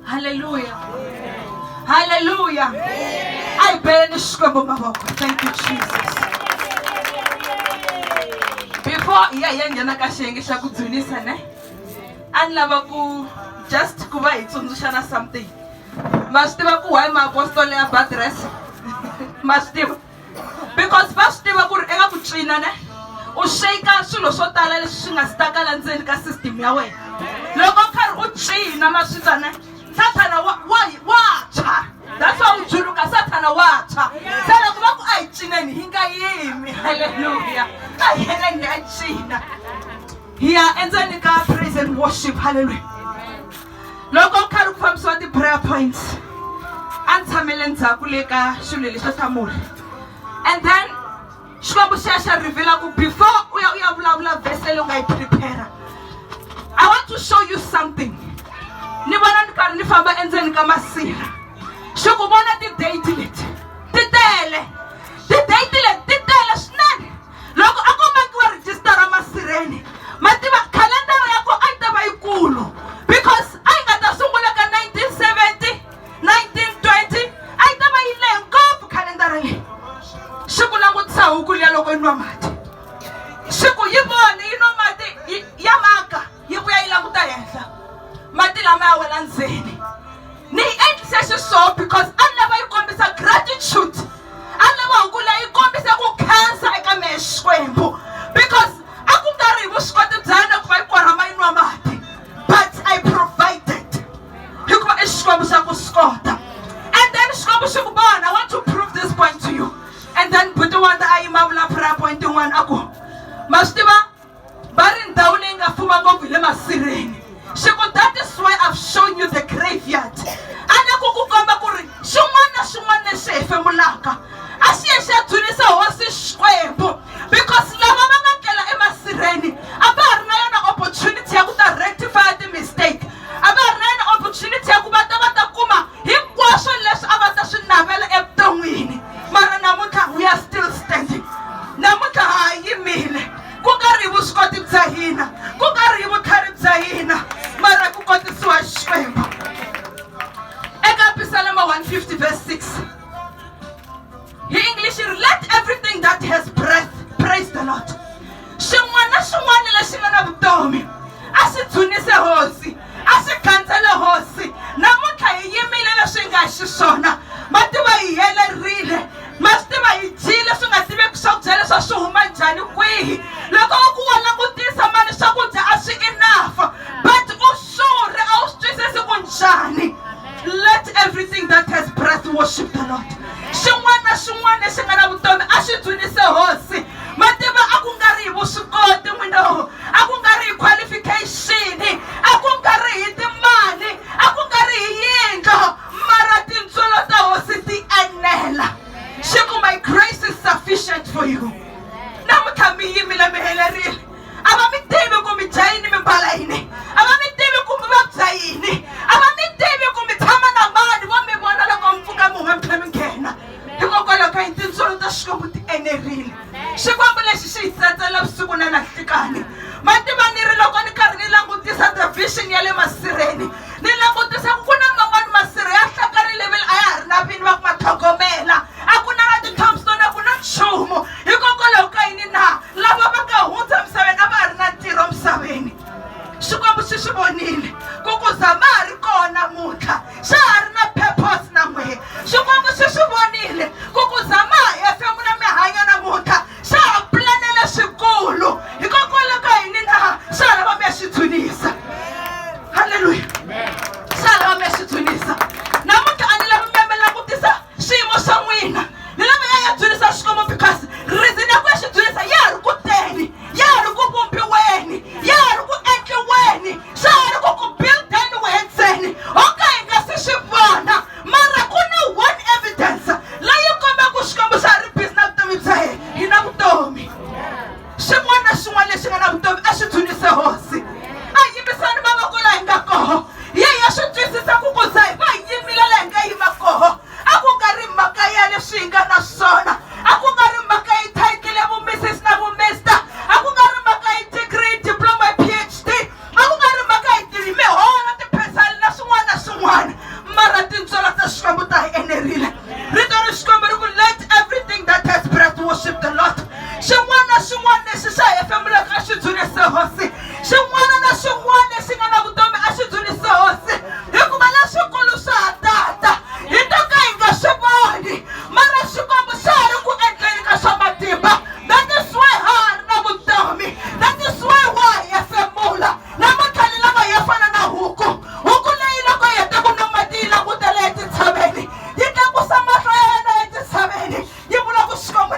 Hallelujah. Hallelujah. I bear the scribble. Thank you, Jesus. Before just something. Must why my apostle bad dress? Must because first they were good enough to train ushayika swilo swo tala leswi nga stakala ndzeni ka system ya wena. Loko karhi u cina maswitana Satana wacha. That's why ujuluka Satana wacha. Sala kuba ku ai cineni hinga yimi. Hallelujah. Ayena ngiyacina. Here endzeni ka praise and worship. Hallelujah. Loko karhi ku fambisiwa ti prayer points. Antsamele ndzhaku le ka swilo leswi hlamula. And then Xikwembu xi reveal ku before uya vulavula verse leyi u nga yi prepare. I want to show you something. Ni vona ni karhi ni famba endzeni ka masirha. Xi ku vona ti-date leti. Ti tele swinene. Loko a ko makiwa register masirheni, ma tiva khalendara ya ko a yi ta va yikulu. Because a yi nga ta sungula ka 1970, 1920, a yi ta va yi lehe ngopfu khalendara leyi. Xi ku langutisa huku liya loko yi nwa mati. Xi ku yi vone yi nwa mati ya maka yi vuya yi languta henhla. Mati lama ya wela ndzeni. Ni endlise xiswo because a lava yi kombisa gratitude. A lava huku leyi yi kombisa ku khensa eka mehe Xikwembu. Because a ku nga ri hi vuswikoti bya yena ku va yi korhama yi nwa mati. But I provided. Hikuva i Xikwembu xa ku swi kota. And then Xikwembu xi ku vona, I want to prove this point to you. And then buti wanda a yima vula prayer point yin'wana a ku ma swi tiva va ri ndhawu leyi nga fuma ngopfu hi le masirheni. That is why I've shown you the graveyard. Ana ku komba ku ri xin'wana na xin'wana lexi hefemulaka a xi ye xi ya dzunisa hosi Xikwembu. Because lava va nga tlela emasirheni a va ha ri na yona opportunity ya ku ta rectify ti-mistake. A va ha ri na yona opportunity ya ku va ta kuma hinkwaswo leswi a va ta swi navela evuton'wini. Mara namuntlha we are still standing. Namuntlha ha ha yimile. Ku nga ri hi vuswikoti bya hina, ku nga ri hi vutlhari bya hina, mara ku kotisiwa Xikwembu. Eka Psalm 150 verse 6. Hi English, let everything that has breath praise the Lord. Xin'wana na xin'wana lexi nga na vutomi a xi dzunise hosi, a xi khansele hosi. Namuntlha hi yimile leswi nga hi xiswona. Ma tiva hi helerile. Ma swi tiva hi dyile swi nga tiveki swakudya leswi swi huma njhani kwihi. Loko ku wa langutisa mani swakudya a swi enough. But u sure a wu swi twisisi ku njhani. Let everything that has breath worship the Lord. Xin'wana na xin'wana lexi nga na vutomi a xi dzunise hosi. Ma tiva a ku nga ri hi vuswikoti n'wina, a ku nga ri hi qualification, a ku nga ri hi timali, a ku nga ri hi yindlu, mara tintswalo ta hosi ti enela. Xi ku my grace is sufficient for you. Namuntlha mi yimile mi helerile. A va mi tivi ku mi dya yini mi mbala yini. A va mi tivi ku mi vabya yini. A va mi tivi ku mi tshama na mani vo mi vona loko mi pfuka mi hume mi tlhela mi nghena. Hikokwalaho ka yini tintswalo ta Xikwembu ti enerile. Xikwembu lexi xi hi tsatsela vusiku na nanhlikani. Ma tiva ni ri loko ni karhi ni langutisa the vision ya le masirheni, ni langutisa ku na man'wani masirha ya hlakarile vele a ya ha ri na vini va ku ma tlhogomela. A ku na na ti-tombstone, a ku na nchumu. Hikokwalaho ka yini na lava va nga hundza misaveni a va ha ri na ntirho misaveni. Xikwembu xi swi vonile ku ku zama ha ri kona namuntlha, xa ha ri na purpose na n'wehe. Xikwembu xi swi vonile ku ku zama ha hefemula mi hanya namuntlha, xa ha pulanele swikulu. Hikokwalaho ka yini na xa lava mi ya xi dzunisa. Hallelujah. Xa lava mi ya xi dzunisa. Namuntlha a ni lavi mi ya mi langutisa xiyimo xa n'wina. Ni lava ya dzunisa Xikwembu because reason ya ku ya xi dzunisa ya ha ri ku teni, ya ha ri ku vumbiweni, ya ha ri ku endliweni, xa ha ri ku ku build-eniwe ntseni. Oka hi nga si swi vona, mara ku na one evidence leyi kombaka Xikwembu xa ha ri busy na vutomi bya hina. Hi na vutomi. Xin'wana na xin'wana lexi nga na vutomi a xi dzunise hosi. A hi yimisani mavoko laha hi nga koho. Yehi ya swi twisisa ku ku za hi va hi yimile laha hi nga yima koho. A ku nga ri mhaka ya leswi hi nga na swona. A ku nga ri mhaka ya title ya vu Mrs na vu Mr. A ku nga ri mhaka ya degree, diploma, PhD. na xin'wana lexi xa hefemulaka a xi dzunise hosi, xin'wana na xin'wana lexi nga na vutomi a xi dzunise hosi, hikuva leswikulu swa ha tata hi to ka hi nga swi voni, mara xikwembu xa ha ri ku endleni ka swa matimba. That is why ha ha ri na vutomi, that is why wa hi hefemula. Namuntlha ni lava hi ya fana na huku leyi loko yi heta ku nwa mati yi langutele etintshaveni, yi tlakusa mahlo ya yena etintshaveni, yi vula ku Xikwembu